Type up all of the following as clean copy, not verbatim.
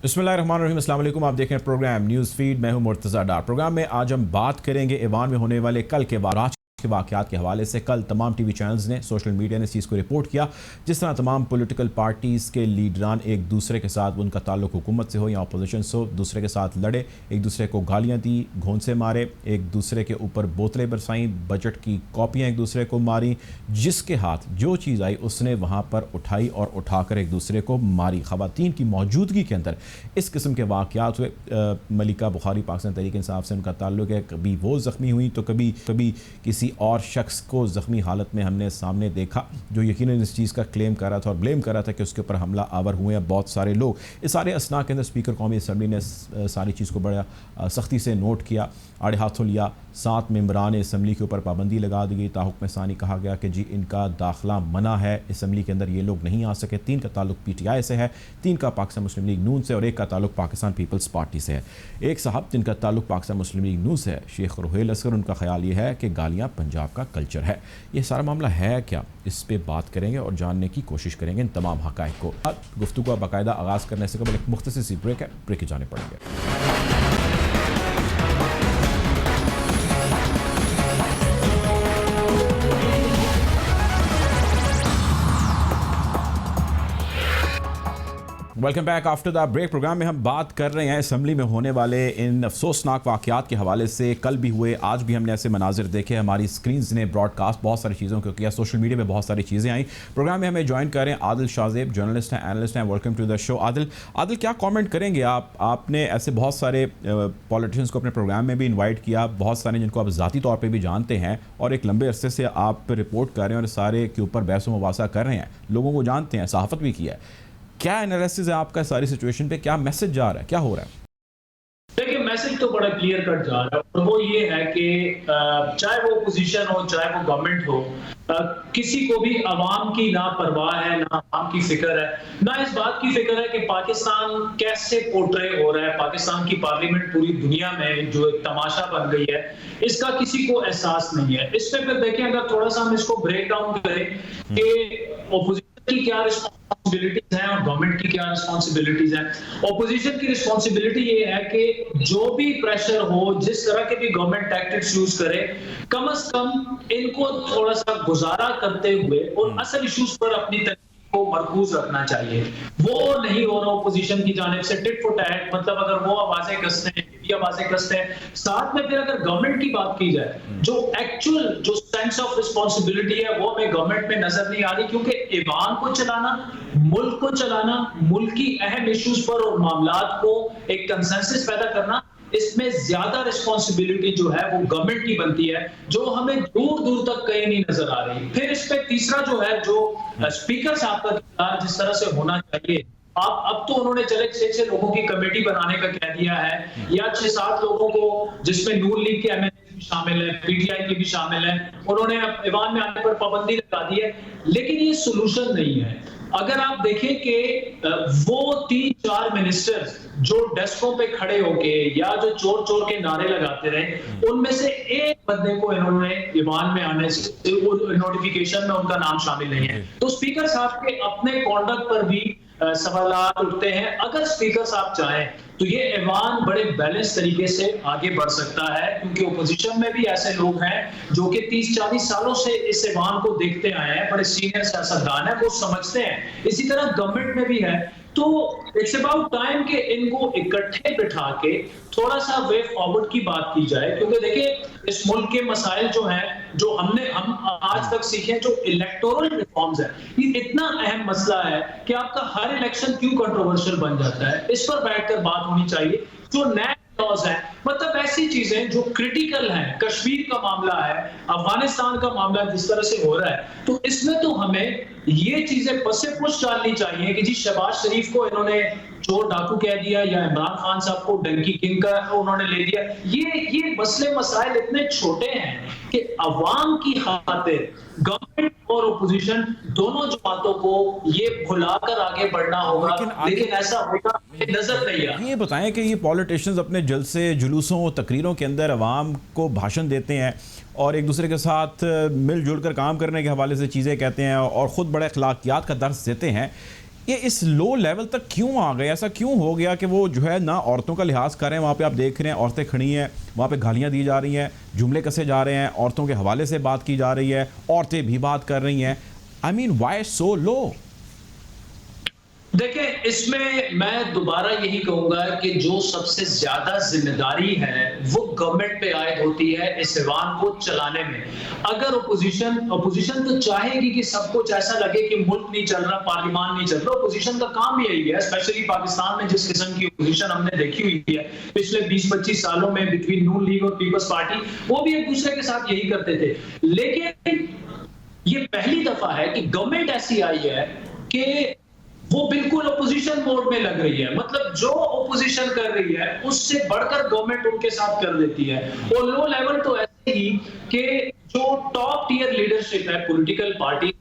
बिस्मिल्लाहिर्रहमानिर्रहीम, अस्सलाम वालेकुम। आप देख रहे हैं प्रोग्राम न्यूज़ फीड। मैं हूं मुर्तज़ा डार। प्रोग्राम में आज हम बात करेंगे ईवान में होने वाले कल के बाद के वाक़यात के हवाले से। कल तमाम टीवी चैनल्स ने, सोशल मीडिया ने इस चीज़ को रिपोर्ट किया, जिस तरह तमाम पॉलिटिकल पार्टीज़ के लीडरान एक दूसरे के साथ, उनका ताल्लुक हुकूमत से हो या अपोजिशन से हो, दूसरे के साथ लड़े, एक दूसरे को गालियाँ दी, घोंसे मारे, एक दूसरे के ऊपर बोतलें बरसाईं, बजट की कॉपियाँ एक दूसरे को मारी। जिसके हाथ जो चीज़ आई उसने वहाँ पर उठाई और उठाकर एक दूसरे को मारी। ख़वातीन की मौजूदगी के अंदर इस किस्म के वाक़यात हुए। मलिका बुखारी पाकिस्तान तहरीक इंसाफ से उनका ताल्लुक है। कभी वो ज़ख्मी हुई तो कभी किसी और शख्स को ज़ख्मी हालत में हमने सामने देखा, जो यकीनन इस चीज़ का क्लेम कर रहा था और ब्लेम कर रहा था कि उसके ऊपर हमला आवर हुए हैं बहुत सारे लोग। इस सारे असना के अंदर स्पीकर कौमी असम्बली ने सारी चीज़ को बड़ा सख्ती से नोट किया, आड़े हाथों लिया। 7 मेंबरान असम्बली के ऊपर पाबंदी लगा दी गई। ताहुक्म सानी कहा गया कि जी इनका दाखिला मना है, असम्बली के अंदर ये लोग नहीं आ सके। 3 का ताल्लुक PTI से है, 3 का पाकिस्तान मुस्लिम लीग नून से और 1 का ताल्लुक पाकिस्तान पीपल्स पार्टी से है। एक साहब जिनका ताल्लुक पाकिस्तान मुस्लिम लीग नून से है, शेख रुहेल असगर, उनका ख्याल ये है कि गालियाँ पंजाब का कल्चर है। ये सारा मामला है क्या, इस पर बात करेंगे और जानने की कोशिश करेंगे इन तमाम हक़ाइक़ को। गुफ्तगू का बाकायदा आगाज़ करने से कबल एक मुख्तसर सी ब्रेक है, ब्रेक के जाने पड़ेंगे। Welcome back after the break. Program में हम बात कर रहे हैं असम्बली में होने वाले इन अफसोसनाक वाक़यात के हवाले से। कल भी हुए, आज भी हमने ऐसे मनाजिर देखे, हमारी स्क्रीन्स ने ब्रॉडकास्ट बहुत सारी चीज़ों को किया, सोशल मीडिया में बहुत सारी चीज़ें आई। प्रोग्राम में हमें ज्वाइन कर रहे हैं आदिल शाहजेब, जर्नलिस्ट हैं, एनालिस्ट हैं। Welcome to the show. Adil, क्या कॉमेंट करेंगे आपने ऐसे बहुत सारे पॉलिटिशियंस को अपने प्रोग्राम में भी इन्वाइट किया, बहुत सारे जिनको आप ज़ाती तौर पर भी जानते हैं, और एक लंबे अरसे से आप रिपोर्ट कर रहे हैं और सारे के ऊपर बहस मुबासा कर रहे हैं, लोगों को जानते हैं, सहाफ़त भी किया है। क्या एनालिसिस है आपका सारी सिचुएशन पे? क्या मैसेज जा रहा है, क्या हो रहा है? देखिए, मैसेज तो बड़ा क्लियर कट जा रहा है और वो ये है कि चाहे वो ओपोजिशन हो चाहे वो गवर्नमेंट हो, किसी को भी अवाम की ना परवाह है, ना अवाम की फिक्र है, ना इस बात की फिक्र है कि पाकिस्तान कैसे पोर्ट्रे हो रहा है। पाकिस्तान की पार्लियामेंट पूरी दुनिया में जो एक तमाशा बन गई है, इसका किसी को एहसास नहीं है। इस पे फिर देखें, अगर थोड़ा सा हम इसको ब्रेक डाउन करें कि ओपोजिशन की क्या रिस्पॉन्सिबिलिटीज हैं और गवर्नमेंट की क्या रिस्पॉन्सिबिलिटीज हैं। ऑपोजिशन की रिस्पॉन्सिबिलिटी ये है कि जो भी प्रेशर हो, जिस तरह के भी गवर्नमेंट टैक्टिक्स यूज करे, कम से कम इनको थोड़ा सा गुजारा करते हुए और असल इश्यूज पर अपनी को मरकूज रखना चाहिए। वो नहीं हो रहा ऑपोजिशन की जानिब से, टिट फॉर टैट, मतलब अगर वो आवाजें कसते हैं, ये आवाजें कसते हैं, साथ में फिर अगर गवर्नमेंट की बात की जाए, जो एक्चुअल जो सेंस ऑफ रिस्पॉन्सिबिलिटी है वो हमें गवर्नमेंट में नजर नहीं आ रही। क्योंकि ईवान को चलाना, मुल्क को चलाना, मुल्क की अहम इश्यूज पर और मामलात को एक कंसेंसस पैदा करना, इसमें ज्यादा रिस्पॉन्सिबिलिटी जो है वो गवर्नमेंट की बनती है, जो हमें दूर दूर तक कहीं नहीं नजर आ रही। फिर इस पे तीसरा जो है, जो स्पीकर साहब का किरदार जिस तरह से होना चाहिए, अब तो उन्होंने चले 6 लोगों की कमेटी बनाने का कह दिया है, या 6-7 लोगों को, जिसमें नून लीग के MNA भी शामिल है, PTI के भी शामिल है, उन्होंने ईवान में आने पर पाबंदी लगा दी है। लेकिन ये सोल्यूशन नहीं है। अगर आप देखें कि वो 3-4 मिनिस्टर्स जो डेस्कों पे खड़े होके या जो चोर चोर के नारे लगाते रहे, उनमें से एक बंदे को इन्होंने ईवान में आने से नोटिफिकेशन में उनका नाम शामिल नहीं है। तो स्पीकर साहब के अपने कॉन्डक्ट पर भी सवालात उठते हैं। अगर स्पीकर साहब चाहें तो ये ईवान बड़े बैलेंस तरीके से आगे बढ़ सकता है, क्योंकि ओपोजिशन में भी ऐसे लोग हैं जो कि 30-40 सालों से इस ईवान को देखते आए हैं, बड़े सीनियर सियासतदान हैं, वो समझते हैं। इसी तरह गवर्नमेंट में भी है। तो इट्स अबाउट टाइम कि इनको इकट्ठे बिठा के थोड़ा सा वे फॉरवर्ड की बात की जाए। क्योंकि देखिए, इस मुल्क के मसाइल जो हैं, जो हम आज तक सीखे, जो इलेक्टोरल रिफॉर्म्स है, ये इतना अहम मसला है कि आपका हर इलेक्शन क्यों कंट्रोवर्शियल बन जाता है। इस पर बैठकर बात होनी चाहिए। जो नए लॉज है, मतलब ऐसी चीजें जो क्रिटिकल हैं, कश्मीर का मामला है, अफगानिस्तान का मामला जिस तरह से हो रहा है, तो इसमें तो हमें ये चीजें पसे पुश डालनी चाहिए कि जी शहबाज शरीफ को इन्होंने चोर डाकू कह दिया, या इमरान खान साहब को डंकी किंग का उन्होंने ले दिया। ये मसले मसाइल इतने छोटे हैं कि अवाम की खातिर गवर्नमेंट और ओपोजिशन दोनों जमातों को ये भुलाकर आगे बढ़ना होगा। लेकिन ऐसा होगा नजर नहीं आ। ये बताएं कि ये पॉलिटिशियंस अपने जलसे, जुलूसों, तकरीरों के अंदर अवाम को भाषण देते हैं और एक दूसरे के साथ मिलजुल कर काम करने के हवाले से चीज़ें कहते हैं और ख़ुद बड़े अखलाकियात का दर्स देते हैं। ये इस लो लेवल तक क्यों आ गए? ऐसा क्यों हो गया कि वो जो है ना औरतों का लिहाज कर रहे हैं? वहाँ पे आप देख रहे हैं औरतें खड़ी हैं, वहाँ पे गालियाँ दी जा रही हैं, जुमले कसे जा रहे हैं, औरतों के हवाले से बात की जा रही है, औरतें भी बात कर रही हैं। आई मीन व्हाई सो लो? देखिए, इसमें मैं दोबारा यही कहूंगा कि जो सबसे ज्यादा जिम्मेदारी है वो गवर्नमेंट पे आयद होती है इस ऐवान को चलाने में। अगर ओपोजिशन तो चाहेगी कि सब कुछ ऐसा लगे कि मुल्क नहीं चल रहा, पार्लियामान नहीं चल रहा। ओपोजिशन का काम यही है, स्पेशली पाकिस्तान में जिस किस्म की ओपोजिशन हमने देखी हुई है पिछले 20-25 सालों में बिटवीन नून लीग और पीपल्स पार्टी, वो भी एक दूसरे के साथ यही करते थे। लेकिन ये पहली दफा है कि गवर्नमेंट ऐसी आई है कि वो बिल्कुल ओपोजिशन मोड में लग रही है। मतलब जो ओपोजिशन कर रही है उससे बढ़कर गवर्नमेंट उनके साथ कर देती है। और लो लेवल तो ऐसे ही कि जो टॉप टियर लीडरशिप है पॉलिटिकल पार्टी,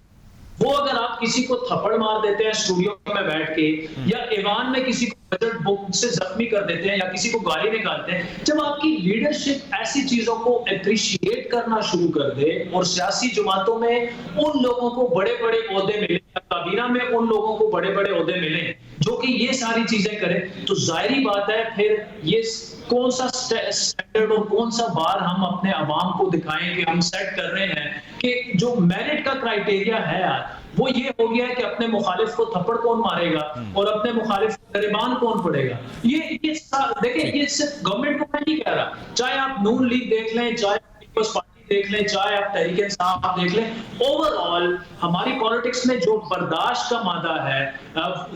वो अगर आप किसी को थप्पड़ मार देते हैं स्टूडियो में बैठ के, या ईवान में किसी को बजट बुक से जख्मी कर देते हैं, या किसी को गाली निकालते हैं, जब आपकी लीडरशिप ऐसी चीजों को अप्रिशिएट करना शुरू कर दे और सियासी जमातों में उन लोगों को बड़े बड़े ओहदे मिले, काबीना में उन लोगों को बड़े बड़े ओहदे मिले जो कि ये सारी चीजें करें, तो जाहिर बात है फिर ये कौन सा स्टैंडर्ड और कौन सा बार हम अपने अवाम को दिखाएं कि हम सेट कर रहे हैं कि जो मेरिट का क्राइटेरिया है वो ये हो गया है कि अपने मुखालिफ को थप्पड़ कौन मारेगा और अपने मुखालिफ को गरिबान कौन पड़ेगा। ये देखिए, ये सिर्फ गवर्नमेंट को मैं नहीं कह रहा, चाहे आप नून लीग देख लें, चाहे पीपल्स पार्टी देख लें, चाहे आप तहरीक इंसाफ देख लें, ओवरऑल हमारी पॉलिटिक्स में जो बर्दाश्त का मादा है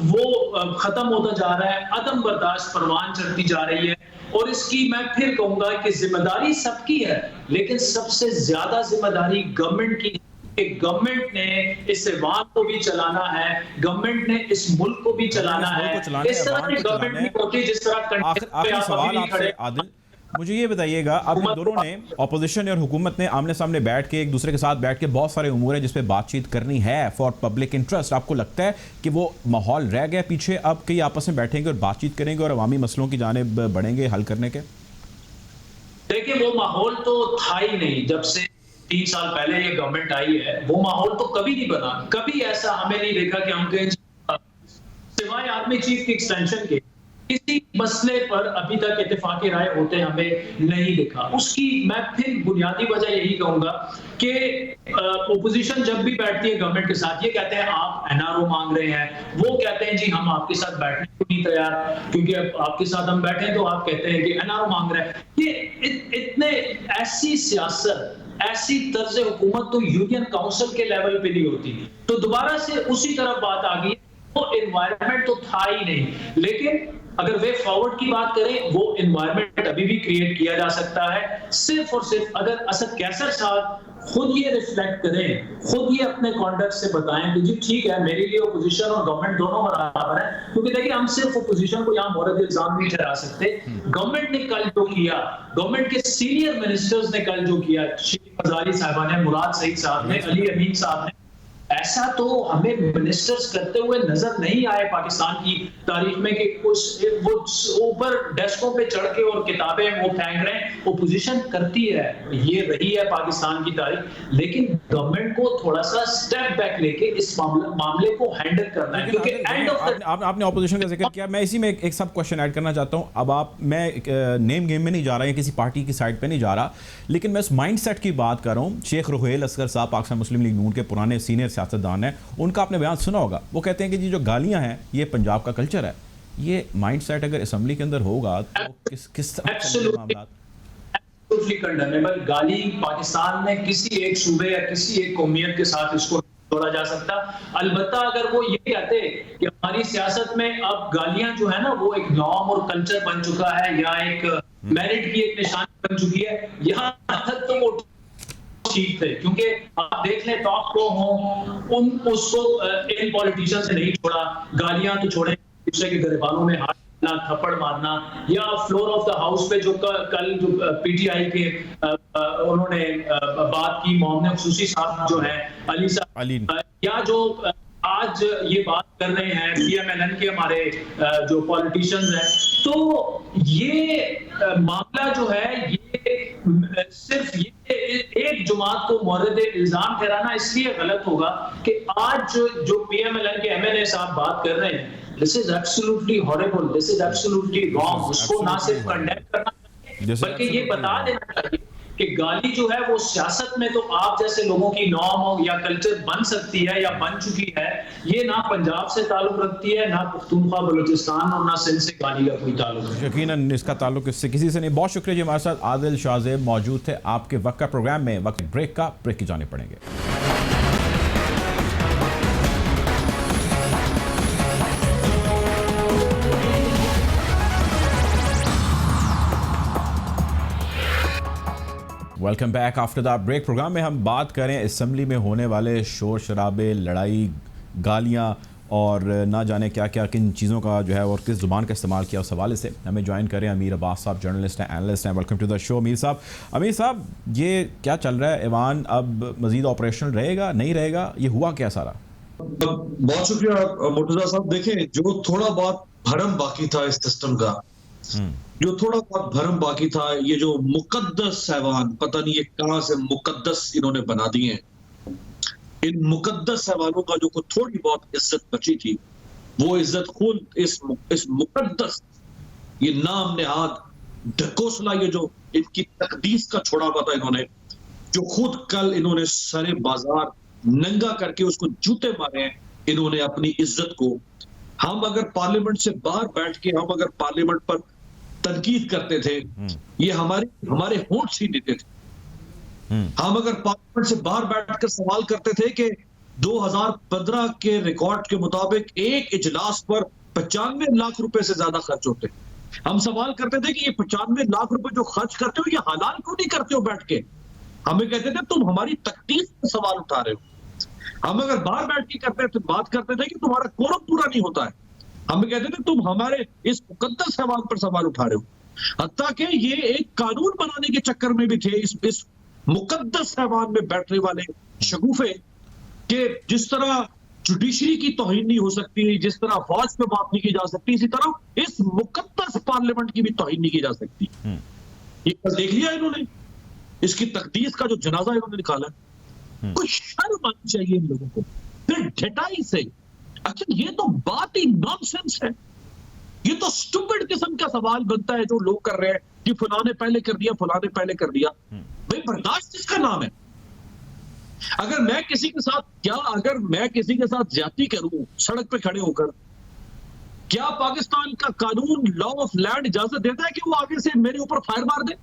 वो खत्म होता जा रहा है, अदम बर्दाश्त परवान चढ़ती जा रही है। और इसकी मैं फिर कहूंगा कि जिम्मेदारी सबकी है, लेकिन सबसे ज्यादा जिम्मेदारी गवर्नमेंट की। गवर्नमेंट ने इस ऐवान को भी चलाना है, गवर्नमेंट ने इस मुल्क को भी चलाना है। इस तरह की गवर्नमेंट नहीं होती जिस तरह। आखिरी सवाल आपसे आदिल, मुझे ये बताइएगा, अब इन दोनों ने, ऑपोजिशन और हुकूमत ने आमने सामने बैठ के एक दूसरे के साथ बैठ के बहुत सारे उमूर हैं जिस पे बातचीत करनी है फॉर पब्लिक इंटरेस्ट। आपको लगता है कि वो माहौल रह गया पीछे, अब कई आपस में बैठेंगे और बातचीत करेंगे और अवामी मसलों की जानिब बढ़ेंगे हल करने के? देखिए, वो माहौल तो था ही नहीं जब से 3 साल पहले ये गवर्नमेंट आई है। वो माहौल तो कभी नहीं बना, कभी ऐसा हमें नहीं देखा कि हम कहीं सिवाय आर्मी चीफ की एक्सटेंशन के किसी मसले पर अभी तक इत्तेफाकी राय होते हमें नहीं दिखा। उसकी मैं फिर बुनियादी वजह यही कहूंगा कि ओपोजिशन जब भी बैठती है गवर्नमेंट के साथ, ये कहते हैं आप एनआरओ मांग रहे हैं, वो कहते हैं जी हम आपके साथ बैठने को नहीं तैयार, क्योंकि आपके साथ हम बैठे तो आप कहते हैं कि एनआरओ मांग रहे हैं। ये इतने ऐसी सियासत, ऐसी तर्ज हुकूमत तो यूनियन काउंसिल के लेवल पे नहीं होती। तो दोबारा से उसी तरफ बात आ गई। वो एनवायरनमेंट तो था ही नहीं, लेकिन अगर वे फॉरवर्ड की बात करें, वो एनवायरनमेंट अभी भी क्रिएट किया जा सकता है, सिर्फ और सिर्फ अगर असद कैसर साहब खुद ये रिफ्लेक्ट करें, खुद ये अपने कॉन्डक्ट से बताएं कि जी ठीक है, मेरे लिए ओपोजिशन और गवर्नमेंट दोनों बराबर है। क्योंकि देखिए, हम सिर्फ ओपोजिशन को यहाँ मोरद इल्जाम नहीं ठहरा सकते। गवर्नमेंट ने कल जो किया, गवर्नमेंट के सीनियर मिनिस्टर्स ने कल जो किया, शीख हजारी साहबा ने, मुराद सईद साहब ने, अली अमीन साहब ने, ऐसा तो हमें मिनिस्टर्स करते हुए नजर नहीं आए पाकिस्तान की तारीख में कि वो ऊपर डेस्कों पे चढ़ के और किताबें वो फेंक रहे हैं। ओपोजिशन करती है, ये रही है पाकिस्तान की तारीख, लेकिन गवर्नमेंट को थोड़ा सा स्टेप बैक लेके इस मामले को हैंडल करना है। क्योंकि एंड ऑफ आपने ओपोजिशन का जिक्र किया, मैं इसी में एक सब क्वेश्चन ऐड करना चाहता हूं। मैं नेम गेम में नहीं जा रहा या किसी पार्टी की साइड पे नहीं जा रहा, लेकिन मैं उस माइंड सेट की बात कर रहा हूं। शेख रुहेल असगर साहब पाकिस्तान मुस्लिम लीग नून के पुराने सीनियर सियासतदान है, उनका आपने बयान सुना होगा। वो कहते हैं कि जी जो गालियां हैं ये पंजाब का कल्चर है। ये माइंडसेट अगर असेंबली के अंदर होगा तो किस तरह चलेंगे मामला? Absolutely condemnable. गाली पाकिस्तान में किसी एक सूबे या किसी एक कौमियत के साथ इसको जोड़ा जा सकता। अलबत्ता अगर वो ये कहते कि हमारी सियासत में अब गालियां जो है ना वो एक नॉर्म और कल्चर बन चुका है, या एक मेरिट की एक निशानी बन चुकी है, यहाँ तक तो वो ठीक थे। क्योंकि आप देख लें, टॉप प्रो हो उसको इन पॉलिटिशियन से नहीं छोड़ा, गालियां तो छोड़े, दूसरे के गरीबानों में हाथ थप्पड़ मारना, या फ्लोर ऑफ द हाउस पे जो कल जो पीटीआई के उन्होंने बात की, मोहम्मद खुसूसी साहब जो है, अली साहब, या जो आज ये बात कर रहे हैं पीएमएलएन के हमारे जो पॉलिटिशियंस हैं, तो ये मामला जो है ये सिर्फ ये एक जमात को मोरद इल्जाम ठहराना इसलिए गलत होगा कि आज जो PMLN के MNA साहब बात कर रहे हैं, this is absolutely horrible, this is absolutely wrong. उसको ना सिर्फ कंडेम करना चाहिए बल्कि ये बता देना चाहिए कि गाली जो है वो सियासत में तो आप जैसे लोगों की नॉर्म हो या कल्चर बन सकती है या बन चुकी है, ये ना पंजाब से ताल्लुक रखती है, ना पख्तूनख्वा बलूचिस्तान और ना सिंध से गाली का कोई ताल्लुक है। यकीनन इसका ताल्लुक इससे किसी से नहीं। बहुत शुक्रिया जी, हमारे साथ आदिल शाहजेब मौजूद थे आपके वक्त का प्रोग्राम में। वक्त ब्रेक का, ब्रेक की जाने पड़ेंगे। Welcome back after the break. Program में हम बात करें असेंबली में होने वाले शोर शराबे, लड़ाई, गालियां और ना जाने क्या क्या किन चीज़ों का जो है और किस ज़ुबान का इस्तेमाल किया, उस हवाले से हमें ज्वाइन करें अमीर अब्बास साहब, जर्नलिस्ट हैं, एनालिस्ट हैं। वेलकम टू द शो अमीर साहब। अमीर साहब, ये क्या चल रहा है? ईवान अब मज़ीद ऑपरेशनल रहेगा, नहीं रहेगा? ये हुआ क्या सारा? बहुत शुक्रिया मुर्तजा साहब। देखें, जो थोड़ा बहुत भरम बाकी था इस सिस्टम का, जो थोड़ा बहुत भरम बाकी था, ये जो मुकद्दस हैवान, पता नहीं ये कहां से मुकद्दस इन्होंने बना दिए हैं। इन मुकद्दस हैवानों का जो थोड़ी बहुत इज्जत बची थी, वो इज्जत खुद इस मुकद्दस, ये नाम नेहाद ढकोसला, ये जो इनकी तकदीस का छोड़ा हुआ था इन्होंने, जो खुद कल इन्होंने सरे बाजार नंगा करके उसको जूते मारे हैं इन्होंने अपनी इज्जत को। हम अगर पार्लियामेंट से बाहर बैठ के हम अगर पार्लियामेंट पर तनकीद करते थे, ये हमारे होंठ छीन लेते थे। हम अगर पार्लियामेंट से बाहर बैठकर सवाल करते थे कि 2015 के रिकॉर्ड के मुताबिक एक इजलास पर 95 लाख रुपए से ज्यादा खर्च होते। हम सवाल करते थे कि ये 95 लाख रुपए जो खर्च करते हो, ये हलाल क्यों नहीं करते हो बैठ के? हमें कहते थे तुम हमारी तकदीस पर सवाल उठा रहे हो। हम अगर बाहर बैठ के बात करते थे कि तुम्हारा कोरम पूरा नहीं होता है, हमें कहते थे तुम हमारे इस मुकद्दस हैवान पर सवाल उठा रहे हो। हत्ता कि ये एक कानून बनाने के चक्कर में भी थे इस मुकद्दस हैवान में बैठने वाले शगुफे, कि जिस तरह जुडिशरी की तौहीन नहीं हो सकती, जिस तरह फौज पे बात नहीं की जा सकती, इसी तरह इस मुकद्दस पार्लियामेंट की भी तौहीन नहीं की जा सकती। ये कल देख लिया इन्होंने, इसकी तकदीस का जो जनाजा इन्होंने निकाला। कुछ शर्म आनी चाहिए इन लोगों को। फिर ढिठाई से, अच्छा ये तो बात ही नॉनसेंस है, ये तो स्टूपिड किस्म का सवाल बनता है जो लोग कर रहे हैं कि फलाने पहले कर दिया, फलाने पहले कर दिया। भाई बर्दाश्त किसका नाम है? अगर मैं किसी के साथ ज्यादती करूं सड़क पे खड़े होकर, क्या पाकिस्तान का कानून, लॉ ऑफ लैंड इजाजत देता है कि वो आगे से मेरे ऊपर फायर मार दे?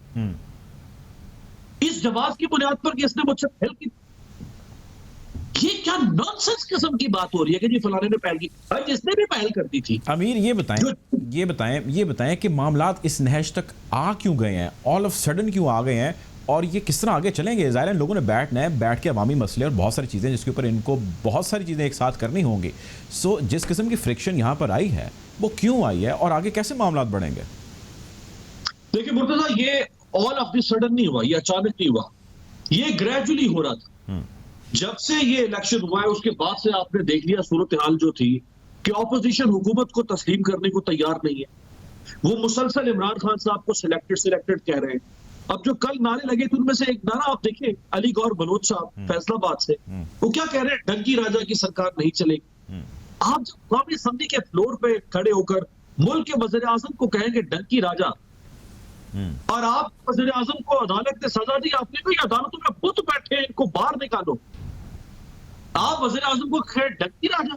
इस जवाब की बुनियाद पर कि इसने मुझसे पहल की? ये क्या नॉनसेंस किस्म की बात हो रही है कि जी फलाने ने पहल की? भाई जिसने भी पहल कर दी थी। अमीर ये बताएं कि मामलात इस नहज तक आ क्यों गए हैं, ऑल ऑफ सडन क्यों आ गए हैं, और ये किस तरह आगे चलेंगे? ज़ाहिर है लोगों ने बैठ के अवामी मसले और बहुत सारी चीज़ें जिसके ऊपर इनको बहुत सारी चीज़ें एक साथ करनी होंगी। सो जिस किस्म की फ्रिक्शन यहाँ पर आई है वो क्यों आई है और आगे कैसे मामलात बढ़ेंगे? देखिए मुर्तजा, ये ऑल ऑफ द सडन नहीं हुआ, ये अचानक नहीं हुआ, ये ग्रेजुअली हो रहा था। जब से ये इलेक्शन हुआ है उसके बाद से आपने देख लिया सूरत हाल जो थी कि ऑपोजिशन हुकूमत को तस्लीम करने को तैयार नहीं है। वो मुसलसल इमरान खान साहब को सिलेक्टेड कह रहे हैं। अब जो कल नारे लगे थे उनमें से एक नारा आप देखिए, अली गौर बलोच साहब फैसलाबाद से, वो क्या कह रहे हैं? डंकी राजा की सरकार नहीं चलेगी। आप कौमी असम्बली के फ्लोर पे खड़े होकर मुल्क के वज़ीर आज़म को कहेंगे डंकी राजा, और आप वज़ीर आज़म को अदालत ने सजा दी, आपने कोई अदालतों में बुत बैठे हैं, इनको बाहर निकालो। आप वज़ीर आज़म को कहे डंकी राजा।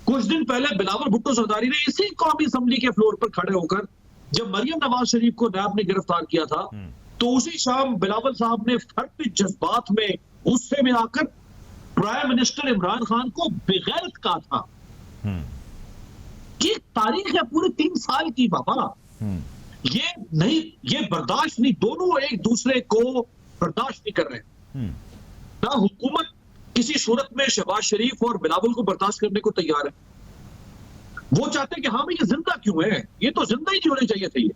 कुछ दिन पहले बिलावल भुट्टो सरदारी ने इसी कौमी असम्बली के फ्लोर पर खड़े होकर, जब मरियम नवाज शरीफ को नैब ने गिरफ्तार किया था, तो उसी शाम बिलावल साहब ने फर्द जज्बात में गुस्से में आकर प्राइम मिनिस्टर इमरान खान को बेगैरत कहा था। ये तारीख है पूरे 3 साल की बाबा। ये बर्दाश्त नहीं, दोनों एक दूसरे को बर्दाश्त नहीं कर रहे। ना हुकूमत किसी सूरत में शहबाज शरीफ और बिलावल को बर्दाश्त करने को तैयार है। वो चाहते हैं कि हाँ भाई ये जिंदा क्यों है, ये तो जिंदा ही नहीं होने चाहिए थे ये।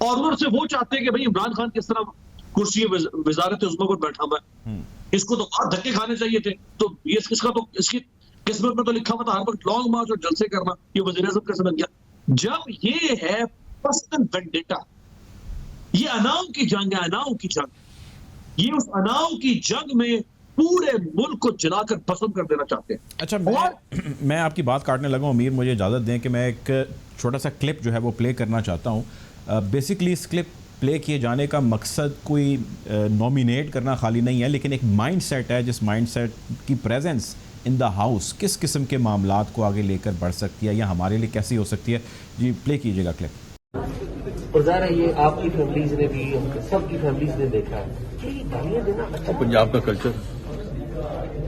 और उधर से वो चाहते हैं कि भाई इमरान खान किस तरह कुर्सी वजारत उज़्मा पर बैठा हुआ है, इसको तो और धक्के खाने चाहिए थे। तो ये इसकी किस्मत में तो लिखा हुआ था हर वक्त लॉन्ग मार्च और जलसे करना। ये वज़ीर आज़म कैसे बन गया? जब ये है पर्सनल वेंडेटा, ये अनाओं की जंग है, अनाओं की जंग। ये उस अनाव की जंग में पूरे मुल्क को जलाकर पसंद कर देना चाहते हैं। अच्छा, मैं आपकी बात काटने लगा हूं, अमीर मुझे इजाज़त दें कि मैं एक छोटा सा क्लिप जो है वो प्ले करना चाहता हूं। बेसिकली इस क्लिप प्ले किए जाने का मकसद कोई नॉमिनेट करना खाली नहीं है, लेकिन एक माइंड सेट है जिस माइंड सेट की प्रेजेंस इन द हाउस किस किस्म के मामलात को आगे लेकर बढ़ सकती है या हमारे लिए कैसी हो सकती है। जी प्ले कीजिएगा क्लिप। और ज़ाहिर है ये आपकी फैमिलीज ने भी, सबकी फैमिलीज ने देखा है कि गालियाँ देना अच्छा पंजाब का कल्चर,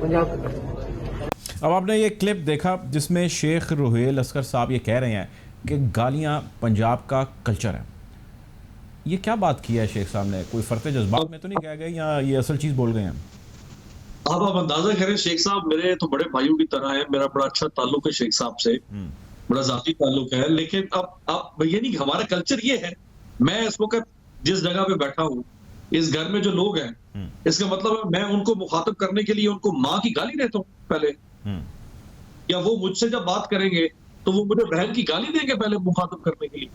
पंजाब का कल्चर। अब आपने ये क्लिप देखा जिसमें शेख रुहेल असगर साहब ये कह रहे हैं कि गालियाँ पंजाब का कल्चर है। ये क्या बात की है शेख साहब ने? कोई फर्ते जज्बात में तो नहीं कह गए या ये असल चीज़ बोल गए हैं? अब आप अंदाजा करें, शेख साहब मेरे तो बड़े भाइयों की तरह है, मेरा बड़ा अच्छा ताल्लुक है शेख साहब से, बड़ा जाती ताल्लुक है। लेकिन अब ये नहीं, हमारा कल्चर ये है, मैं इस वक्त जिस जगह पे बैठा हूँ, इस घर में जो लोग हैं, इसका मतलब है मैं उनको मुखातब करने के लिए उनको माँ की गाली देता हूँ पहले, या वो मुझसे जब बात करेंगे तो वो मुझे बहन की गाली देंगे पहले मुखातब करने के लिए।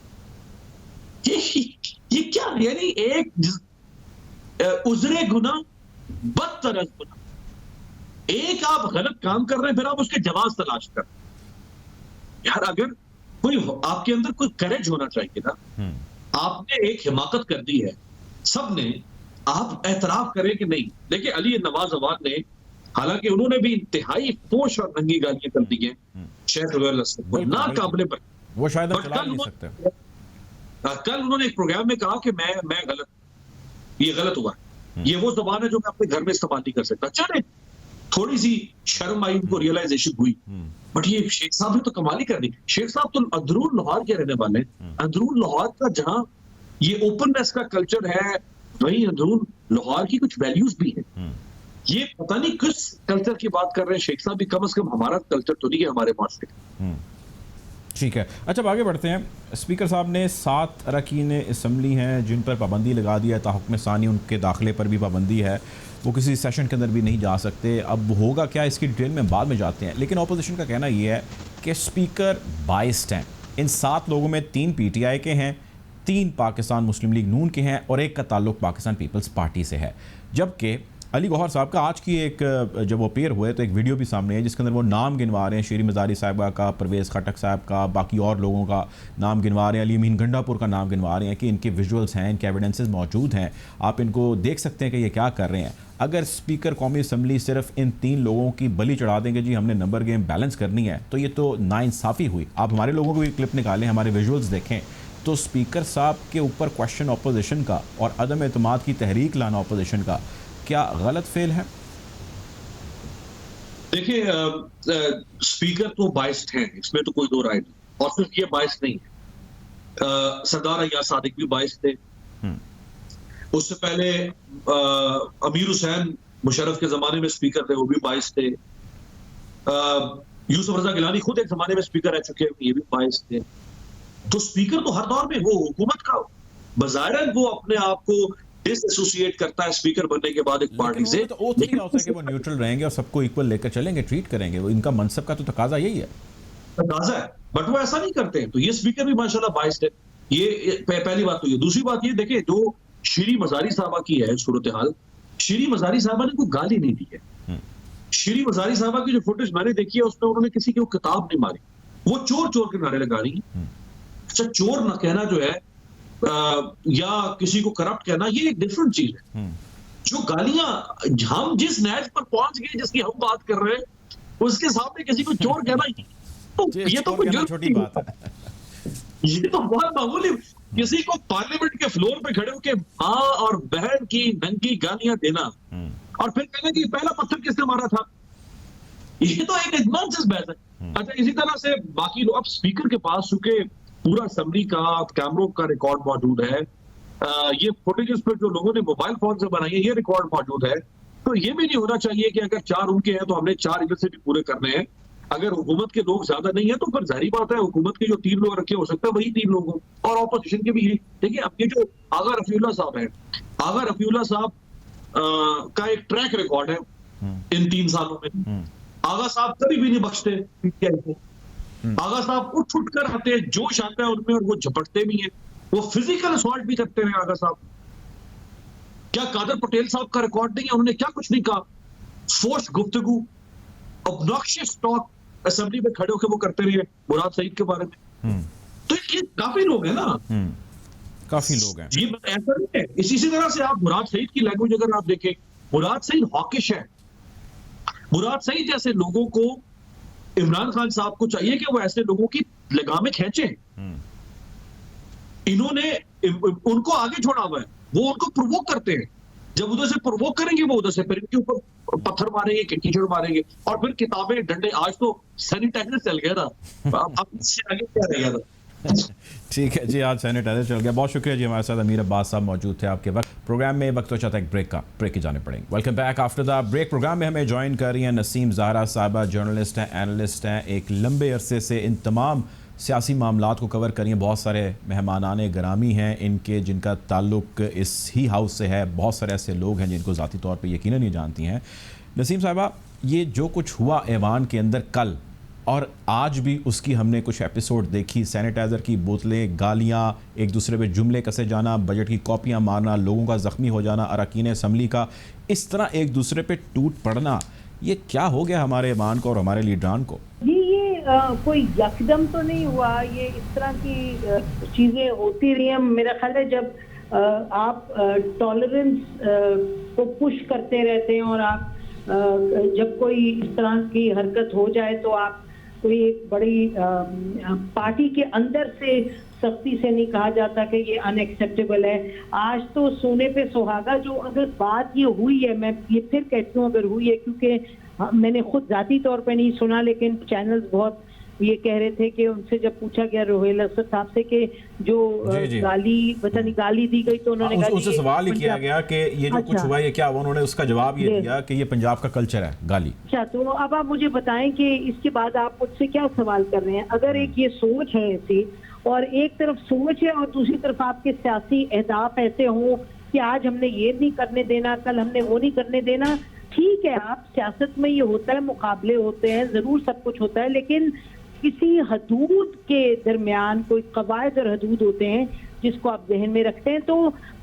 ये क्या, यानी एक उजरे गुना बदतरस गुना, एक आप गलत काम कर रहे हैं फिर आप उसके जवाब तलाश कर। यार अगर कोई आपके अंदर कोई करेज होना चाहिए ना, आपने एक हिमाकत कर दी है, सबने, आप एतराफ करें कि नहीं। देखिए अली नवाज अवाद ने, हालांकि उन्होंने भी इंतहाई पोश और नंगी गालियां कर दी हैं शेख रुहेल असगर को, ना काबिले पर, वो शायद हम चला नहीं सकते। कल उन्होंने एक प्रोग्राम में कहा कि मैं गलत, ये गलत हुआ, ये वो जबान है जो मैं अपने घर में इस्तेमाल नहीं कर सकता। चले थोड़ी सी शर्म आई, उनको रियलाइजेशन हुई, बट ये शेख साहब ने तो कमाल ही कर दी। शेख साहब तो अंदरून लाहौर के रहने वाले हैं, अंदरून लाहौर का जहां ये ओपननेस का कल्चर है, वहीं अंदरून लाहौर की कुछ वैल्यूज भी हैं। ये पता नहीं किस कल्चर की बात कर रहे हैं शेख साहब भी, कम से कम हमारा कल्चर तो नहीं है हमारे माशरे। ठीक है, अच्छा अब आगे बढ़ते हैं। स्पीकर साहब ने 7 अरकान असम्बली हैं जिन पर पाबंदी लगा दी है, ताहुक्म सानी उनके दाखिले पर भी पाबंदी है, वो किसी सेशन के अंदर भी नहीं जा सकते। अब होगा क्या, इसकी डिटेल में बाद में जाते हैं, लेकिन अपोजिशन का कहना ये है कि स्पीकर बाइस्ड हैं। इन 7 लोगों में 3 PTI के हैं, 3 पाकिस्तान मुस्लिम लीग नून के हैं और 1 का ताल्लुक पाकिस्तान पीपल्स पार्टी से है। जबकि अली गौहर साहब का आज की एक, जब वो पेयर हुए तो एक वीडियो भी सामने है जिसके अंदर वो नाम गिनवा रहे हैं, शीरी मज़ारी साहिबा का, परवेज़ खटक साहब का, बाकी और लोगों का नाम गिनवा रहे हैं, अली अमीन गंडापुर का नाम गिनवा रहे हैं कि इनके विजुअल्स हैं, इनके एविडेंसेस मौजूद हैं, आप इनको देख सकते हैं कि ये क्या कर रहे हैं। अगर स्पीकर कौमी असम्बली सिर्फ इन 3 लोगों की बलि चढ़ा देंगे जी हमने नंबर गेम बैलेंस करनी है, तो ये तो नाइंसाफ़ी हुई। आप हमारे लोगों को भी क्लिप निकालें, हमारे विजुअल्स देखें, तो स्पीकर साहब के ऊपर क्वेश्चन अपोजिशन का और अदम एतमाद की तहरीक लाना अपोजिशन का क्या गलत फेल है? देखिए स्पीकर तो बाइस्ड हैं, इसमें तो कोई दो राय नहीं, और सिर्फ ये बाइस्ड नहीं है, सरदार अय्याज सादिक भी बाइस्ड थे, उससे पहले अमीर हुसैन मुशर्रफ के जमाने में स्पीकर थे, वो भी बाइस्ड थे, यूसुफ रजा गिलानी खुद एक जमाने में स्पीकर रह चुके हैं, ये भी बाइस्ड थे। तो स्पीकर तो हर दौर में वो हुकूमत का बज़ाहिर वो अपने आप को डिसएसोसिएट करता है स्पीकर बनने के बाद एक पार्टी से, तो ओथ नहीं होता कि वो न्यूट्रल रहेंगे और सबको इक्वल लेकर चलेंगे, ट्रीट करेंगे, वो इनका मनसब का तो तकाजा यही है। तकाजा है, बट वो ऐसा नहीं करते हैं। तो ये स्पीकर भी माशाल्लाह बाइस्ड है, ये पहली बात तो ये। दूसरी बात ये देखिए, जो शीरी मज़ारी साहबा की है सूरत हाल, शीरी मज़ारी साहबा ने कोई गाली नहीं दी है। शीरी मज़ारी साहबा की जो फुटेज मैंने देखी है उसमें उन्होंने किसी की किताब नहीं मारी, वो चोर चोर के नारे लगा रही है। अच्छा, चोर ना कहना जो है या किसी को करप्ट कहना, ये एक डिफरेंट चीज है। जो गालियां हम जिस नैज पर पहुंच गए जिसकी हम बात कर रहे हैं, उसके सामने किसी को चोर कहना, तो ये तो कोई छोटी बात है, ये तो बहुत मामूली। किसी को पार्लियामेंट के फ्लोर पे खड़े होकर माँ और बहन की नंगी गालियां देना और फिर कहना कि पहला पत्थर किसने मारा था, ये तो एक नॉनसेंस बहस है। अच्छा, इसी तरह से बाकी लोग, अब स्पीकर के पास चूंकि पूरा असेंबली का कैमरों का रिकॉर्ड मौजूद है, ये फुटेजेस पर जो लोगों ने मोबाइल फोन से बनाई है ये रिकॉर्ड मौजूद है, तो ये भी नहीं होना चाहिए कि अगर 4 उनके हैं तो हमने 4 इधर से भी पूरे करने हैं। अगर हुकूमत के लोग ज्यादा नहीं है तो फिर जाहिर बात है हुकूमत के जो 3 लोग रखे हो सकता है वही 3 लोग हो, और ऑपोजिशन के भी है। देखिए अब ये जो आगा रफीउल्लाह साहब है, आगा रफीउल्लाह साहब का एक ट्रैक रिकॉर्ड है इन 3 सालों में। आगा साहब कभी भी नहीं बख्शते पीटीआई को, आगा साहब उठ कर आते हैं, जोश आता है उनमें और वो झपटते भी हैं, वो फिजिकल असॉल्ट भी करते हैं आगा साहब। क्या कादर पटेल साहब का रिकॉर्ड नहीं है? उन्होंने क्या कुछ नहीं कहा? फोर्स गुफ्तगू, ऑब्नॉक्शियस टॉक असेंबली में खड़े होकर वो करते रहे मुराद सईद के बारे में। तो ये काफी लोग हैं ना, काफी लोग हैं। ये ऐसा नहीं है। इसी तरह से आप मुराद सईद की लैंग्वेज अगर आप देखें, मुराद सईद हॉकिश है। मुराद सईद जैसे लोगों को इमरान खान साहब को चाहिए कि वो ऐसे लोगों की लगामें खींचे। इन्होंने उनको आगे छोड़ा हुआ है, वो उनको प्रोवोक करते हैं। जब उधर से प्रोवोक करेंगे वो उधर से फिर इनके ऊपर पत्थर मारेंगे, कीचड़ मारेंगे और फिर किताबें डंडे। आज तो सैनिटाइजर चल गया था, अब इससे आगे क्या रह गया था? ठीक है जी, आज सैनिटाइजर चल गया। बहुत शुक्रिया जी, हमारे साथ अमीर अब्बास साहब मौजूद थे आपके वक्त प्रोग्राम में। वक्त तो चाहता है ब्रेक की जाने पड़ेंगे। Welcome back after the break. Program में हमें ज्वाइन कर रही हैं नसीम ज़हरा साहिबा, जर्नलिस्ट हैं, एनालिस्ट हैं, एक लंबे अरसे से इन तमाम सियासी मामलात को कवर करिए। बहुत सारे मेहमानाने ग्रामी हैं इनके जिनका ताल्लुक इस ही हाउस से है। बहुत सारे ऐसे लोग हैं जिनको ज़ाती तौर पे यकीनन नहीं जानती हैं। नसीम साहिबा, ये जो कुछ हुआ ऐवान के अंदर कल और आज भी उसकी हमने कुछ एपिसोड देखी, सैनिटाइज़र की बोतलें, गालियाँ, एक दूसरे पे जुमले कसे जाना, बजट की कॉपियाँ मारना, लोगों का ज़ख्मी हो जाना, अरकान असम्बली का इस तरह एक दूसरे पे टूट पड़ना, ये क्या हो गया हमारे ऐवान को और हमारे लीडरान को? कोई यकदम तो नहीं हुआ। ये इस तरह की चीजें होती रही हैं। मेरा ख्याल है जब आप टॉलरेंस को पुश करते रहते हैं और आप जब कोई इस तरह की हरकत हो जाए तो आप कोई एक बड़ी पार्टी के अंदर से सख्ती से नहीं कहा जाता कि ये अनएक्सेप्टेबल है। आज तो सोने पे सुहागा जो अगर बात ये हुई है, मैं ये फिर कहती हूँ अगर हुई है, क्योंकि मैंने खुद जाती तौर पे नहीं सुना लेकिन चैनल्स बहुत ये कह रहे थे कि उनसे जब पूछा गया रोहेल असद साहब से कि जो गाली पता नहीं गाली दी गई तो उन्होंने कहा उससे सवाल ही किया गया कि ये जो कुछ हुआ ये क्या हुआ, उन्होंने उसका जवाब ये दिया कि ये पंजाब का कल्चर है गाली। अच्छा, तो अब आप मुझे बताएं कि इसके बाद आप मुझसे क्या सवाल कर रहे हैं? अगर एक ये सोच है ऐसी और एक तरफ सोच है और दूसरी तरफ आपके सियासी अहदाफ ऐसे हों कि आज हमने ये नहीं करने देना, कल हमने वो नहीं करने देना, ठीक है, आप सियासत में ये होता है, मुकाबले होते हैं, जरूर सब कुछ होता है, लेकिन किसी हदूद के दरमियान कोई कवायद और हदूद होते हैं जिसको आप जहन में रखते हैं। तो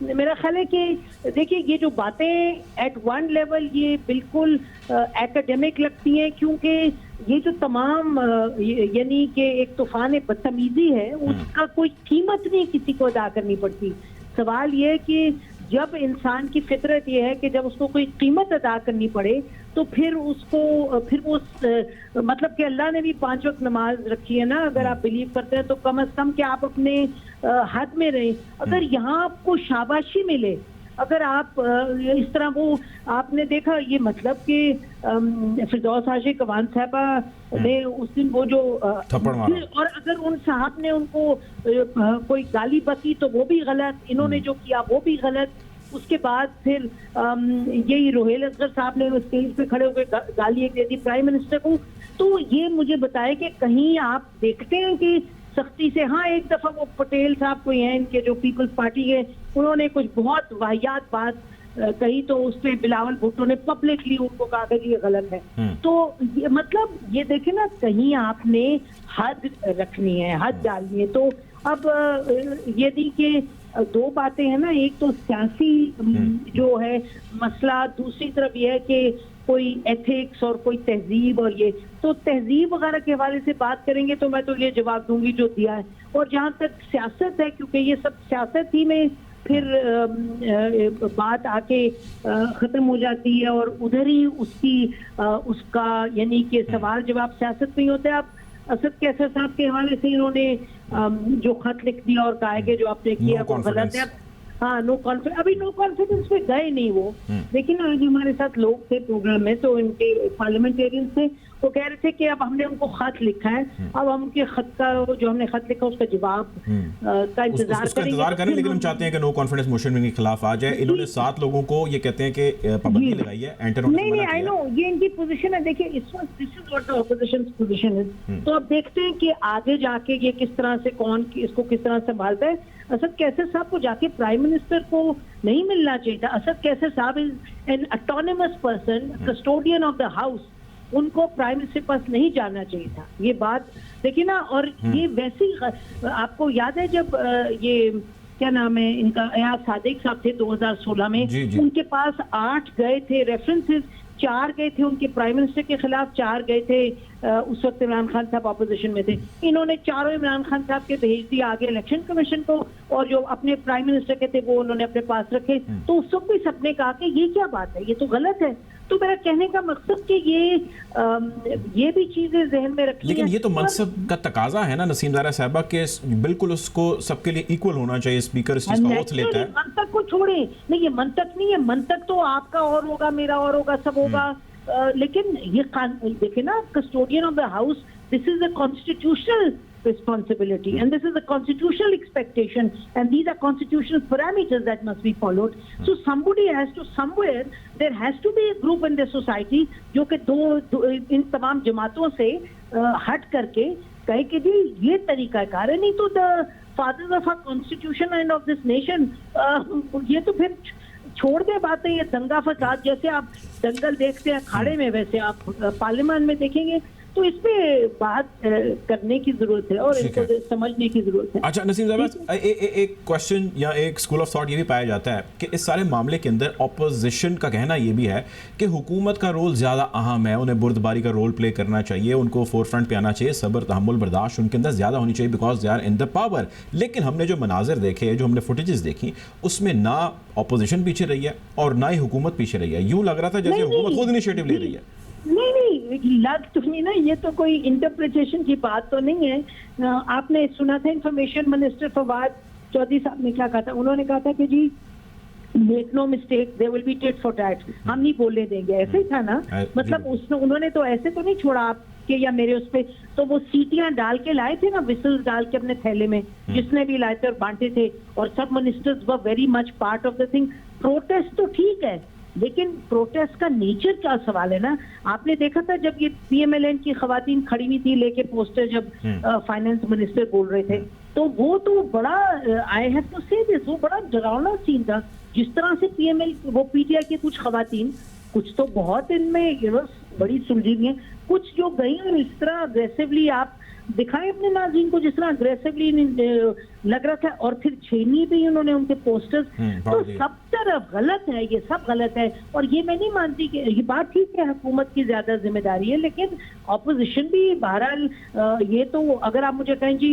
मेरा ख्याल है कि देखिए ये जो बातें एट वन लेवल ये बिल्कुल एकेडमिक लगती हैं, क्योंकि ये जो तमाम यानी कि एक तूफान बदतमीजी है उसका कोई कीमत नहीं किसी को अदा करनी पड़ती। सवाल ये है कि जब इंसान की फितरत ये है कि जब उसको कोई कीमत अदा करनी पड़े तो फिर उसको फिर वो मतलब कि अल्लाह ने भी 5 वक्त नमाज रखी है ना, अगर आप बिलीव करते हैं तो कम से कम कि आप अपने हद में रहें। अगर यहाँ आपको शाबाशी मिले, अगर आप इस तरह वो आपने देखा ये मतलब कि फिरदौस आशिक कवान साहबा ने उस दिन वो जो और अगर उन साहब ने उनको कोई गाली बकी तो वो भी गलत, इन्होंने जो किया वो भी गलत। उसके बाद फिर यही रोहेल असगर साहब ने स्टेज पे खड़े होकर गाली एक दे दी प्राइम मिनिस्टर को। तो ये मुझे बताया कि कहीं आप देखते हैं कि सख्ती से, हाँ एक दफा वो पटेल साहब कोई हैं इनके जो पीपल्स पार्टी के, उन्होंने कुछ बहुत वाहियात बात कही तो उस पर बिलावल भुट्टो ने पब्लिकली उनको कहा कि ये गलत है। तो ये मतलब ये देखे ना, कहीं आपने हद रखनी है, हद डालनी है। तो अब यदि के 2 बातें हैं ना, एक तो सियासी जो है मसला, दूसरी तरफ यह है कि कोई एथिक्स और कोई तहजीब, और ये तो तहजीब वगैरह के हवाले से बात करेंगे तो मैं तो ये जवाब दूंगी जो दिया है। और जहाँ तक सियासत है, क्योंकि ये सब सियासत ही में फिर बात आके खत्म हो जाती है और उधर ही उसका यानी कि सवाल जवाब सियासत में ही होता है। आप असद कैसर साहब के हवाले से इन्होंने जो खत लिख दिया और कहा कि जो आपने किया वो गलत है। हाँ, नो कॉन्फिडेंस, अभी नो कॉन्फिडेंस पे गए नहीं वो, लेकिन आज हमारे साथ लोग थे प्रोग्राम में तो इनके पार्लियामेंटेरियंस थे, वो कह रहे थे कि अब हमने उनको खत लिखा है, अब हम उनके खत का जो हमने खत लिखा उसका जवाब का इंतजार करेंगे, लेकिन हम चाहते हैं कि नो कॉन्फिडेंस मोशन के खिलाफ आ जाए। इन्होंने 7 लोगों को ये कहते हैं कि पाबंदी लगाई है, एंटर होने से मना किया। नहीं, आई नो ये इनकी पोजीशन है। देखिए इस वक्त this is what the opposition position है। तो अब देखते हैं कि आगे जाके ये किस तरह से कौन इसको किस तरह संभालता है। असद कैसर साहब को जाके प्राइम मिनिस्टर को नहीं मिलना चाहिए था। असद कैसर साहब is an autonomous person, custodian of the house, उनको प्राइम मिनिस्टर के पास नहीं जाना चाहिए था। ये बात देखिए ना, और ये वैसी आपको याद है जब ये क्या नाम है इनका, अयाज सादिक साहब थे 2016 में, जी, जी। उनके पास 8 गए थे रेफरेंसेस, 4 गए थे उनके प्राइम मिनिस्टर के खिलाफ, 4 गए थे उस वक्त इमरान खान साहब अपोजिशन में थे। इन्होंने चारों इमरान खान साहब के भेज दिया आगे इलेक्शन कमीशन को, और जो अपने प्राइम मिनिस्टर के थे वो उन्होंने अपने पास रखे। तो उस वक्त भी सबने कहा कि ये क्या बात है, ये तो गलत है। तो मेरा कहने का मकसद कि ये भी चीजें जहन में रखी लेकिन हैं। ये तो मनसब का तकाजा है ना नसीम ज़ारा साहबा के बिल्कुल उसको सबके लिए इक्वल होना चाहिए। स्पीकर इस चीज का ओथ लेता है। मंतक को छोड़े, नहीं ये मंतक नहीं है, मंतक तो आपका और होगा, मेरा और होगा, सब होगा। लेकिन ये देखिए ना, custodian of the house, this is a constitutional responsibility and this is a constitutional expectation and these are constitutional parameters that must be followed. So somebody has to, somewhere there has to be a group in the society जो कि दो इन तमाम जमातों से हट करके कहे कि जी ये तरीकाकार है, नहीं तो the fathers of our constitution and of this nation ये तो फिर छोड़ दे बातें, ये दंगा फसाद जैसे आप दंगल देखते हैं अखाड़े में, वैसे आप पार्लियामेंट में देखेंगे। तो इस पे बात करने की जरूरत है और इनको समझने की जरूरत है। अच्छा नसीम ज़ारा, एक क्वेश्चन या एक स्कूल ऑफ थॉट ये भी पाया जाता है कि इस सारे मामले के अंदर ऑपोजिशन का कहना ये भी है कि हुकूमत का रोल ज़्यादा अहम है, उन्हें बुर्दबारी का रोल प्ले करना चाहिए, उनको फोर फ्रंट पे आना चाहिए, सब्र तहम्मुल बर्दाश्त उनके अंदर ज़्यादा होनी चाहिए because they are in the power. लेकिन हमने जो मनाजिर देखे, जो हमने फुटेजेस देखी, उसमें ना ऑपोजिशन पीछे रही है और ना ही हुकूमत पीछे रही है। यूँ लग रहा था जैसे हुकूमत खुद इनिशिएटिव ले रही है। नहीं लग तो नहीं ना, ये तो कोई इंटरप्रिटेशन की बात तो नहीं है। आपने सुना था इंफॉर्मेशन मिनिस्टर फवाद चौधरी साहब ने क्या कहा था, उन्होंने कहा था कि जी make no mistake, there will be tit for tat, हम नहीं बोलने देंगे, ऐसे ही था ना। मतलब उन्होंने तो ऐसे तो नहीं छोड़ा आपके या मेरे उस पे, तो वो सीटियां डाल के लाए थे ना, विसल्स डाल के अपने थैले में, जिसने भी लाए थे और बांटे थे, और सब ministers were very much part of the thing. Protest तो ठीक है, लेकिन प्रोटेस्ट का नेचर क्या सवाल है ना। आपने देखा था जब ये पीएमएलएन की खवातीन खड़ी हुई थी लेके पोस्टर, जब फाइनेंस मिनिस्टर बोल रहे थे, तो वो तो बड़ा, आई हैव टू से दिस, वो बड़ा डरावना सीन था। जिस तरह से वो पीटीआई की कुछ खवातीन, कुछ तो बहुत इनमें बड़ी सुलझी हुई हैं, कुछ जो गई और इस तरह अग्रेसिवली आप दिखाएं अपने नाज़रीन को, जिस तरह अग्रेसिवली लग रहा था, और फिर छेनी भी उन्होंने उनके पोस्टर्स, तो सब तरफ गलत है, ये सब गलत है। और ये मैं नहीं मानती कि ये बात ठीक है, हुकूमत की ज्यादा जिम्मेदारी है, लेकिन ऑपोजिशन भी बहरहाल, ये तो अगर आप मुझे कहें जी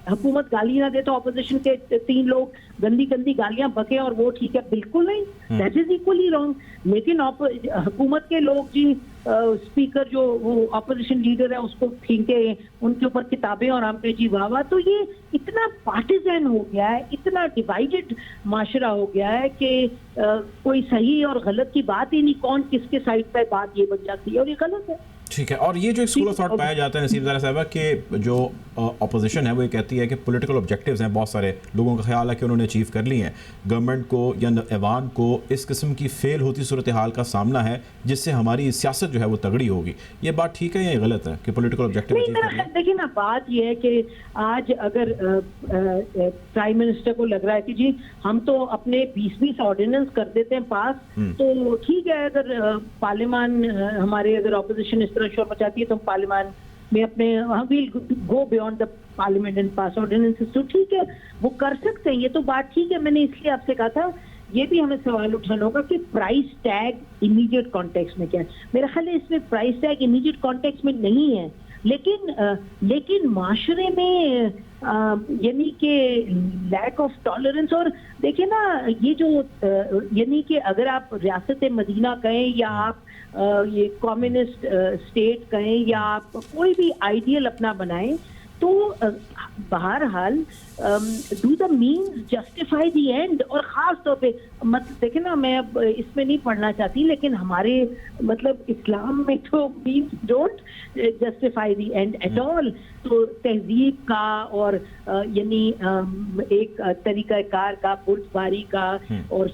हुकूमत गाली ना दे तो ऑपोजिशन के 3 लोग गंदी गंदी गालियां बके और वो ठीक है, बिल्कुल नहीं, दैट इज इक्वली रॉन्ग। लेकिन हुकूमत के लोग जी स्पीकर जो वो ऑपोजिशन लीडर है उसको फेंके, उनके ऊपर किताबें और हम पे जी वाह वाह, तो ये इतना पार्टिजन हो गया है, इतना डिवाइडेड माशरा हो गया है कि कोई सही और गलत की बात ही नहीं, कौन किसके साइड पे बात ये बन जाती है, और ये गलत है। ठीक है। और ये जो एक स्कूल ऑफ थॉट पाया जाता है नसीम ज़ारा साहबा कि जो अपोजिशन है वो ये कहती है कि पॉलिटिकल ऑब्जेक्टिव्स हैं, बहुत सारे लोगों का ख्याल है कि उन्होंने अचीव कर लिए हैं, गवर्नमेंट को या ऐवान को इस किस्म की फेल होती सूरत हाल का सामना है जिससे हमारी सियासत जो है वो तगड़ी होगी। ये बात ठीक है या गलत है कि पॉलिटिकल ऑब्जेक्टिव अचीव कर लिए? देखिए ना, बात ये है कि आज अगर प्राइम मिनिस्टर को लग रहा है कि जी हम तो अपने 20-20 ऑर्डिनेंस कर देते हैं पास, तो ठीक है, अगर पार्लियामान हमारे अगर ऑपोजिशन इस तरह शोर मचाती है तो पार्लियामान में अपने will go beyond the parliament and pass ordinances, तो ठीक है, वो कर सकते हैं, ये तो बात ठीक है। मैंने इसलिए आपसे कहा था ये भी हमें सवाल उठाना होगा कि प्राइस टैग इमीडिएट कॉन्टेक्स्ट में क्या है। मेरा ख्याल है इसमें प्राइस टैग इमीडिएट कॉन्टेक्स्ट में नहीं है, लेकिन माशरे में यानी कि लैक ऑफ टॉलरेंस, और देखिए ना ये जो यानी कि अगर आप रियासत मदीना कहें या आप ये कम्युनिस्ट स्टेट कहें या आप कोई भी आइडियल अपना बनाएं, तो बहरहाल do the means justify the end. और ख़ास तौर पे मतलब देखें ना, मैं अब इसमें नहीं पढ़ना चाहती, लेकिन हमारे मतलब इस्लाम में तो means don't justify the end at all. तो तहजीब का और यानी एक तरीक़ाकार का, बुर्दबारी का और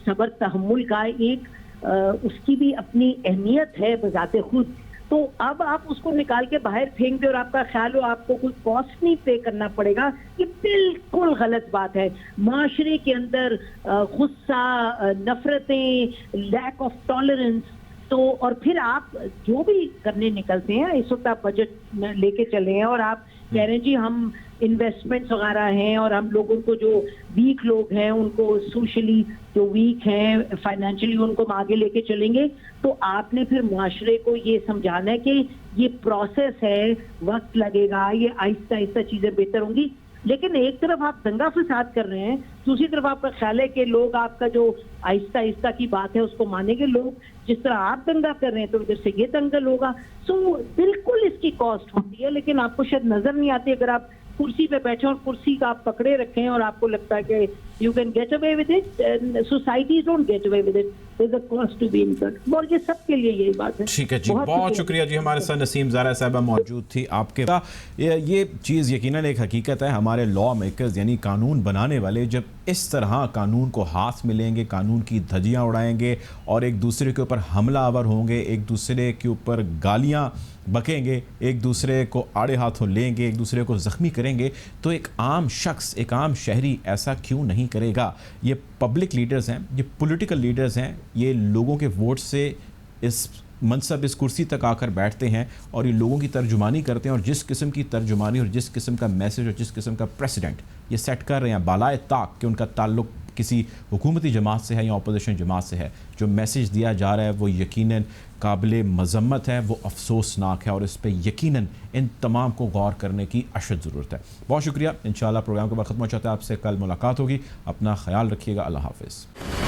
सब्र तहम्मुल का एक उसकी भी अपनी अहमियत है बजाते खुद। तो अब आप उसको निकाल के बाहर फेंक दे और आपका ख्याल हो आपको कोई कॉस्ट नहीं पे करना पड़ेगा, ये बिल्कुल गलत बात है। माशरे के अंदर गुस्सा, नफरतें, लैक ऑफ टॉलरेंस, तो और फिर आप जो भी करने निकलते हैं, इस वक्त आप बजट लेके चले हैं और आप कह रहे हैं जी हम इन्वेस्टमेंट्स वगैरह हैं और हम लोगों को जो वीक लोग हैं उनको सोशली जो वीक हैं फाइनेंशियली उनको हम आगे लेके चलेंगे। तो आपने फिर मुआशरे को ये समझाना है कि ये प्रोसेस है, वक्त लगेगा, ये आहिस्ता आहिस्ता चीजें बेहतर होंगी। लेकिन एक तरफ आप दंगा फसाद कर रहे हैं, दूसरी तरफ आपका ख्याल है कि लोग आपका जो आहिस्ता आहिस्ता की बात है उसको मानेंगे। लोग जिस तरह आप दंगा कर रहे हैं तो इधर से ये दंगल होगा। सो बिल्कुल इसकी कॉस्ट होती है, लेकिन आपको शायद नजर नहीं आती। अगर आप कुर्सी पे बैठे और कुर्सी का आप पकड़े रखे हैं और आपको लगता है कि you can get away with it, societies don't get away with it, there is a cost to be incurred. और ये सबके लिए यही बात है। ठीक है जी, बहुत शुक्रिया जी। हमारे साथ नसीम ज़ारा साहबा मौजूद थी। आपके ये चीज़ यकीनन एक हकीकत है, हमारे लॉ मेकर्स यानी कानून बनाने वाले जब इस तरह कानून को हाथ में लेंगे, कानून की धज्जियाँ उड़ाएंगे और एक दूसरे के ऊपर हमलावर होंगे, एक दूसरे के ऊपर गालियाँ बकेंगे, एक दूसरे को आड़े हाथों लेंगे, एक दूसरे को ज़ख्मी करेंगे, तो एक आम शख्स, एक आम शहरी ऐसा क्यों नहीं करेगा? ये पब्लिक लीडर्स हैं, ये पॉलिटिकल लीडर्स हैं, ये लोगों के वोट से इस मनसब, इस कुर्सी तक आकर बैठते हैं और ये लोगों की तर्जुमानी करते हैं। और जिस किस्म की तर्जुमानी और जिस किस्म का मैसेज और जिस किस्म का प्रेसिडेंट ये सेट कर रहे हैं बालाए ताक कि उनका ताल्लुक किसी हुकूमती जमात से है या अपोजिशन जमात से है, जो मैसेज दिया जा रहा है वो यकीनन काबिल मज़म्मत है, वो अफसोसनाक है और इस पर यकीनन इन तमाम को गौर करने की अशद ज़रूरत है। बहुत शुक्रिया। इंशाल्लाह प्रोग्राम के बाद ख़त्म हो जाता है, आपसे कल मुलाकात होगी। अपना ख्याल रखिएगा। अल्लाह हाफ़िज़।